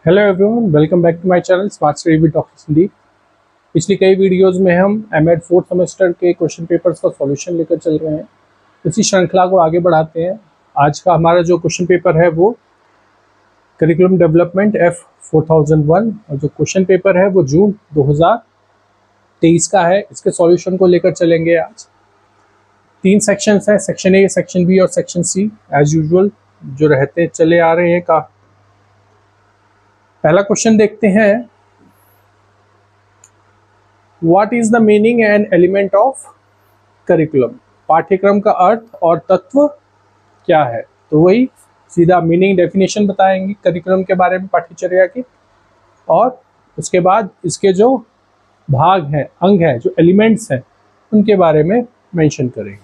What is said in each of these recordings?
Hello everyone, welcome back to my channel smart study with doctor Sandeep. पिछली कई videos में हम एमएड फोर्थ सेमेस्टर के क्वेश्चन पेपर्स का सॉल्यूशन लेकर चल रहे हैं। इसी श्रृंखला को आगे बढ़ाते हैं। आज का हमारा जो क्वेश्चन पेपर है वो करिकुलम डेवलपमेंट F 4001 और जो क्वेश्चन पेपर है वो जून 2023 का है। इसके सॉल्यूशन को लेकर चलेंगे आज। 3 सेक्शंस हैं, सेक्शन ए, सेक्शन बी और सेक्शन सी, एज यूजुअल जो रहते चले आ रहे हैं। का पहला क्वेश्चन देखते हैं, what is the meaning and element of curriculum. पाठ्यक्रम का अर्थ और तत्व क्या है। तो वही सीधा मीनिंग डेफिनेशन बताएंगे करिकुलम के बारे में, पाठ्यचर्या की, और उसके बाद इसके जो भाग हैं, अंग हैं, जो एलिमेंट्स हैं, उनके बारे में मेंशन करेंगे।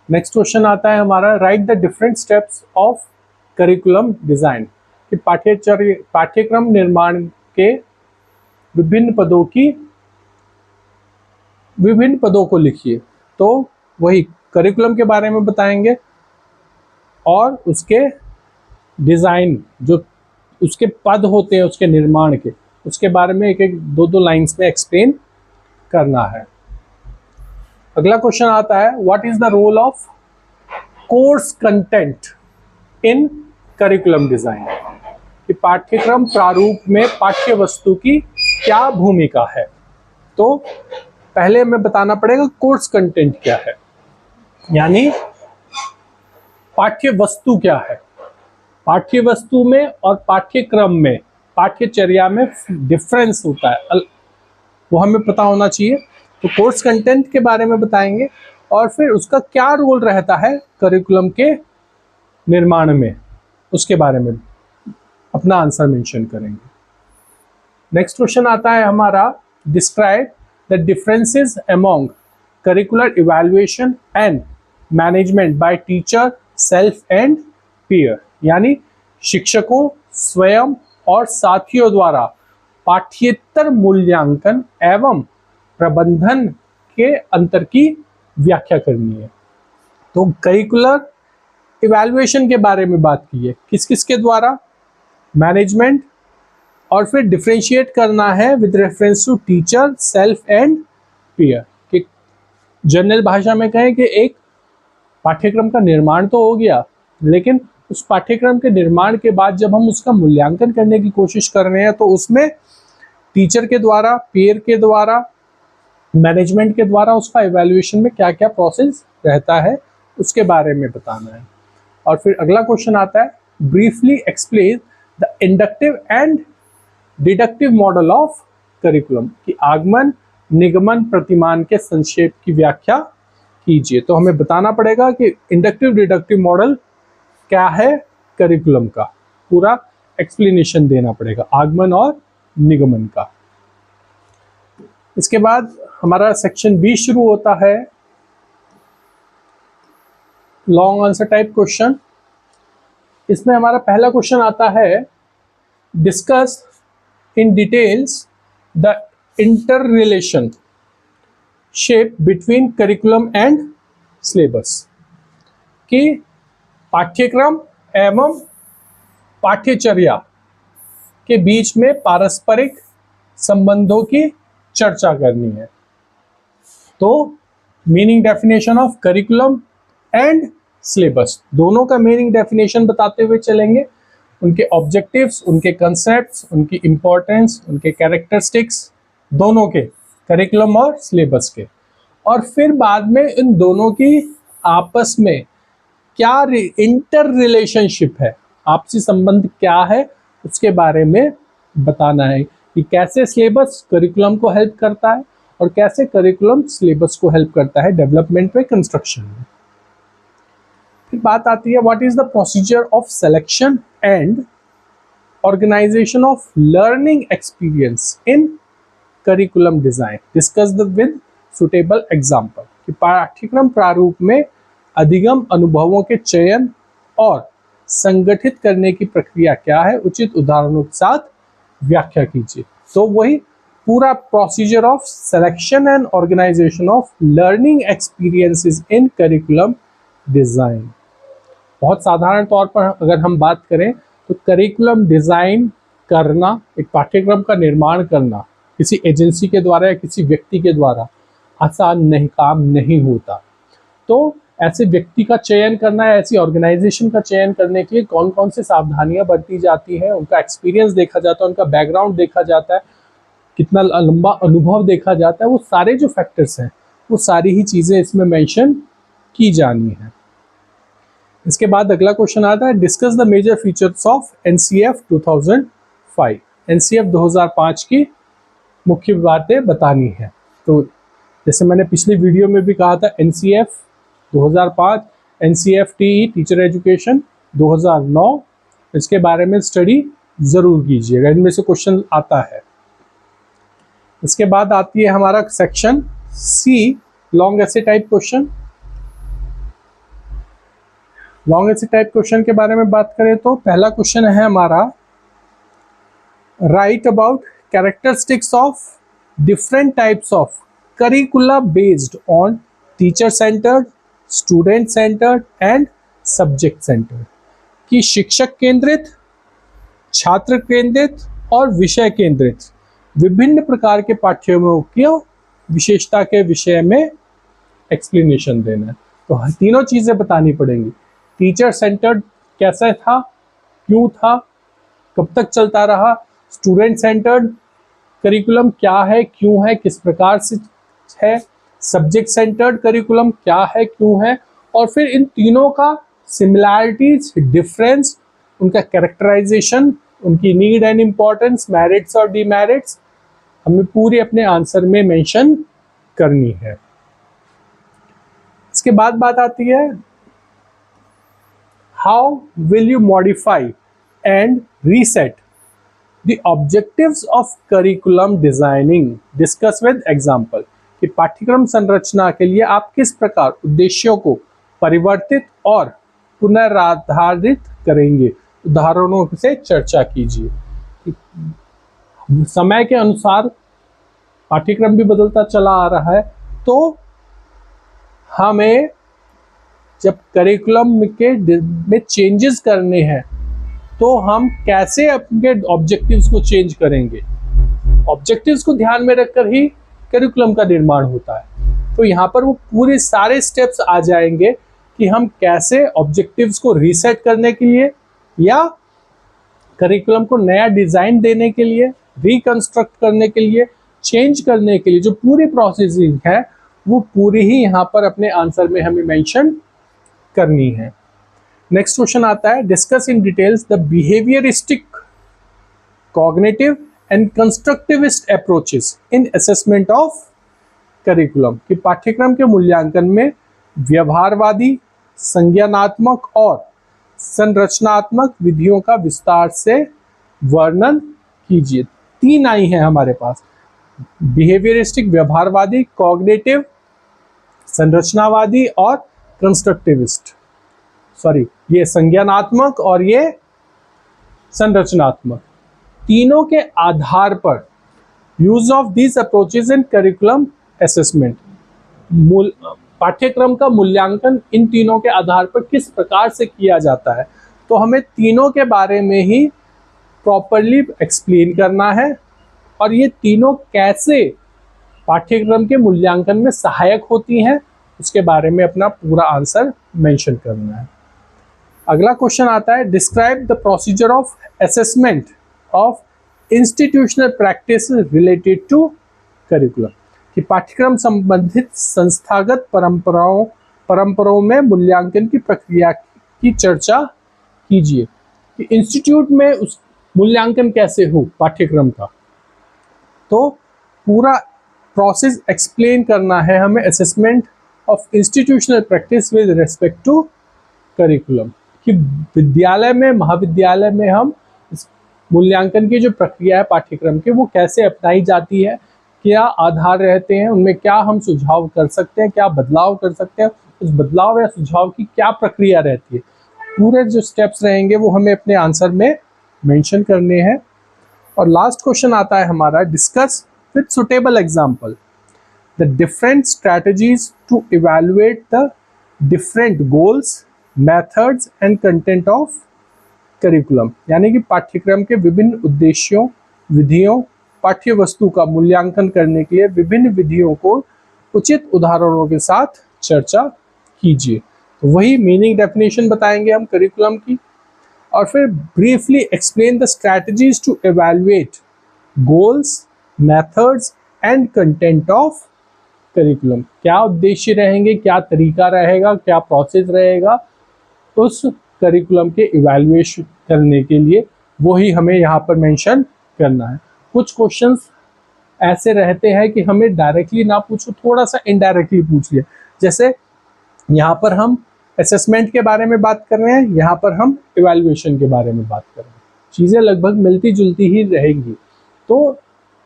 नेक्स्ट क्वेश्चन आता है हमारा, right the different steps of curriculum design. कि पाठ्यक्रम निर्माण के विभिन्न पदों को लिखिए। तो वही करिकुलम के बारे में बताएंगे और उसके डिजाइन, जो उसके पद होते हैं उसके निर्माण के, उसके बारे में एक एक दो लाइंस में एक्सप्लेन करना है। अगला क्वेश्चन आता है, what is the role of course content in curriculum design. कि पाठ्यक्रम प्रारूप में पाठ्य वस्तु की क्या भूमिका है। तो पहले हमें बताना पड़ेगा कोर्स कंटेंट क्या है, यानी पाठ्य वस्तु क्या है। पाठ्य वस्तु में और पाठ्यक्रम में, पाठ्यचर्या में डिफरेंस होता है, वो हमें पता होना चाहिए। तो कोर्स कंटेंट के बारे में बताएंगे और फिर उसका क्या रोल रहता है करिकुलम के निर्माण में, उसके बारे में अपना आंसर मेंशन करेंगे। नेक्स्ट क्वेश्चन आता है हमारा, describe the differences among curricular evaluation and management by teacher, self and peer. यानी शिक्षकों, स्वयं और साथियों द्वारा पाठ्येतर मूल्यांकन एवं प्रबंधन के अंतर की व्याख्या करनी है। तो करिकुलर इवैल्यूएशन के बारे में बात की है, किस किस के द्वारा, मैनेजमेंट, और फिर डिफरेंशिएट करना है with reference to teacher, self and peer. कि जनरल भाषा में कहें कि एक पाठ्यक्रम का निर्माण तो हो गया, लेकिन उस पाठ्यक्रम के निर्माण के बाद जब हम उसका मूल्यांकन करने की कोशिश कर रहे हैं तो उसमें टीचर के द्वारा, पीयर के द्वारा, मैनेजमेंट के द्वारा उसका इवैल्यूएशन में क्या क्या प्रोसेस रहता है उसके बारे में बताना है। और फिर अगला क्वेश्चन आता है, briefly explain the inductive and deductive model of curriculum. कि आगमन, निगमन, प्रतिमान के संक्षेप की व्याख्या कीजिए। तो हमें बताना पड़ेगा कि इंडक्टिव डिडक्टिव मॉडल क्या है करिकुलम का, पूरा एक्सप्लेनेशन देना पड़ेगा आगमन और निगमन का। इसके बाद हमारा सेक्शन बी शुरू होता है, लॉन्ग आंसर टाइप क्वेश्चन। इसमें हमारा पहला क्वेश्चन आता है, discuss in details the inter relationship between curriculum and syllabus. कि पाठ्यक्रम एवं पाठ्यचर्या के बीच में पारस्परिक संबंधों की चर्चा करनी है। तो meaning definition of curriculum and syllabus, दोनों का मीनिंग डेफिनेशन बताते हुए चलेंगे, उनके ऑब्जेक्टिव्स, उनके कंसेप्ट्स, उनकी इंपॉर्टेंस, उनके कैरेक्टरिस्टिक्स, दोनों के, करिकुलम और सिलेबस के। और फिर बाद में इन दोनों की आपस में क्या इंटर रिलेशनशिप है, आपसी संबंध क्या है, उसके बारे में बताना है। कि कैसे सिलेबस करिकुलम को हेल्प करता है और कैसे करिकुलम सिलेबस को हेल्प करता है डेवलपमेंट में, कंस्ट्रक्शन में। फिर बात आती है, what is the procedure of selection and organisation of learning experience in curriculum design, discuss with suitable example. कि पाठ्यक्रम प्रारूप में अधिगम अनुभवों के चयन और संगठित करने की प्रक्रिया क्या है, उचित उदाहरणों के साथ व्याख्या कीजिए। तो वही पूरा procedure of selection and organisation of learning experiences in curriculum design. बहुत साधारण तौर पर अगर हम बात करें तो करिकुलम डिजाइन करना, एक पाठ्यक्रम का निर्माण करना किसी एजेंसी के द्वारा या किसी व्यक्ति के द्वारा आसान नहीं, काम नहीं होता। तो ऐसे व्यक्ति का चयन करना है, ऐसी ऑर्गेनाइजेशन का चयन करने के लिए कौन कौन से सावधानियां बरती जाती हैं, उनका एक्सपीरियंस देखा जाता है, उनका बैकग्राउंड देखा जाता है, कितना लंबा अनुभव देखा जाता है, वो सारे जो फैक्टर्स हैं वो सारी ही चीज़ें इसमें मेंशन की जानी है। इसके बाद अगला क्वेश्चन आता है, discuss the major features of NCF 2005। NCF 2005 की मुख्य बातें बतानी है। तो जैसे मैंने पिछली वीडियो में भी कहा था, एनसीएफ 2005, एनसीएफटीई टीचर एजुकेशन 2009, इसके बारे में स्टडी जरूर कीजिएगा, इनमें से क्वेश्चन आता है। इसके बाद आती है हमारा सेक्शन सी, लॉन्ग एसे टाइप क्वेश्चन। लॉन्ग एसे टाइप क्वेश्चन के बारे में बात करें तो पहला क्वेश्चन है हमारा, right about characteristics of different types of करिकुला based on teacher centred, student centred and subject centred, कि शिक्षक केंद्रित, छात्र केंद्रित और विषय केंद्रित विभिन्न प्रकार के पाठ्यक्रमों की विशेषता के विषय में एक्सप्लेनेशन देना है। तो तीनों चीजें बतानी पड़ेंगी। टीचर सेंटर्ड कैसा था, क्यों था, कब तक चलता रहा, स्टूडेंट सेंटर्ड करिकुलम क्या है, क्यों है, किस प्रकार से है, सब्जेक्ट सेंटर्ड करिकुलम क्या है, क्यों है, और फिर इन तीनों का सिमिलैरिटीज, डिफरेंस, उनका कैरेक्टराइजेशन, उनकी नीड एंड इम्पोर्टेंस, मेरिट्स और डीमेरिट्स हमें पूरी अपने आंसर में मेंशन करनी है। इसके बाद बात आती है, how will you modify and reset the objectives of curriculum designing, discuss with example, कि पाठ्यक्रम संरचना के लिए आप किस प्रकार उद्देश्यों को परिवर्तित और पुनराधारित करेंगे, उदाहरणों से चर्चा कीजिए। समय के अनुसार पाठ्यक्रम भी बदलता चला आ रहा है, तो हमें जब करिकुलम में चेंजेस करने हैं तो हम कैसे अपने ऑब्जेक्टिव्स को चेंज करेंगे। ऑब्जेक्टिव्स को ध्यान में रखकर ही करिकुलम का निर्माण होता है। तो यहाँ पर वो पूरे सारे स्टेप्स आ जाएंगे कि हम कैसे ऑब्जेक्टिव्स को रीसेट करने के लिए या करिकुलम को नया डिजाइन देने के लिए, रिकंस्ट्रक्ट करने के लिए, चेंज करने के लिए, जो पूरी प्रोसेसिंग है वो पूरी ही यहाँ पर अपने आंसर में हमें मेंशन करनी है। नेक्स्ट क्वेश्चन आता है, discuss in details the behaviouristic, cognitive and constructivist approaches in assessment of curriculum, कि पाठ्यक्रम के मूल्यांकन में व्यवहारवादी, संज्ञानात्मक और संरचनात्मक विधियों का विस्तार से वर्णन कीजिए। तीन आई हैं हमारे पास, बिहेवियरिस्टिक व्यवहारवादी, कॉग्निटिव संरचनावादी और कंस्ट्रक्टिविस्ट, सॉरी ये संज्ञानात्मक और ये संरचनात्मक, तीनों के आधार पर use of these approaches in curriculum assessment, पाठ्यक्रम का मूल्यांकन इन तीनों के आधार पर किस प्रकार से किया जाता है। तो हमें तीनों के बारे में ही प्रॉपरली एक्सप्लेन करना है और ये तीनों कैसे पाठ्यक्रम के मूल्यांकन में सहायक होती हैं उसके बारे में अपना पूरा आंसर मेंशन करना है। अगला क्वेश्चन आता है, describe the procedure of assessment of institutional practice related to curriculum, कि पाठ्यक्रम संबंधित संस्थागत परंपराओं में मूल्यांकन की प्रक्रिया की चर्चा कीजिए, कि इंस्टीट्यूट में उस मूल्यांकन कैसे हो पाठ्यक्रम का। तो पूरा प्रोसेस एक्सप्लेन करना है हमें assessment of institutional practice with respect to curriculum, कि विद्यालय में, महाविद्यालय में हम मूल्यांकन की जो प्रक्रिया है पाठ्यक्रम की वो कैसे अपनाई जाती है, क्या आधार रहते हैं, उनमें क्या हम सुझाव कर सकते हैं, क्या बदलाव कर सकते हैं, उस बदलाव या सुझाव की क्या प्रक्रिया रहती है, पूरे जो स्टेप्स रहेंगे वो हमें अपने आंसर में मेंशन करने हैं। और लास्ट क्वेश्चन आता है हमारा, discuss with suitable example the different strategies to evaluate the different goals, methods and content of curriculum, यानी कि पाठ्यक्रम के विभिन्न उद्देश्यों, विधियों, पाठ्य वस्तु का मूल्यांकन करने के लिए विभिन्न विधियों को उचित उदाहरणों के साथ चर्चा कीजिए। तो वही मीनिंग डेफिनेशन बताएंगे हम करिकुलम की, और फिर briefly explain the strategies to evaluate goals, methods and content of curriculum. क्या उद्देश्य रहेंगे, क्या तरीका रहेगा, क्या प्रोसेस रहेगा उस करिकुलम के इवैल्यूएशन करने के लिए, वही हमें यहाँ पर मेंशन करना है। कुछ क्वेश्चंस ऐसे रहते हैं कि हमें डायरेक्टली ना पूछो, थोड़ा सा इनडायरेक्टली पूछ लिया। जैसे यहाँ पर हम असेसमेंट के बारे में बात कर रहे हैं, यहाँ पर हम इवैल्यूएशन के बारे में बात कर रहे हैं, चीज़ें लगभग मिलती जुलती ही रहेंगी। तो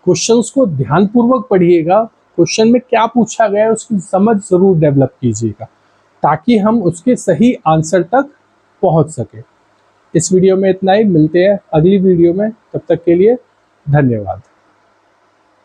क्वेश्चंस को ध्यानपूर्वक पढ़िएगा, क्वेश्चन में क्या पूछा गया है उसकी समझ ज़रूर डेवलप कीजिएगा, ताकि हम उसके सही आंसर तक पहुंच सके। इस वीडियो में इतना ही, मिलते हैं अगली वीडियो में, तब तक के लिए धन्यवाद।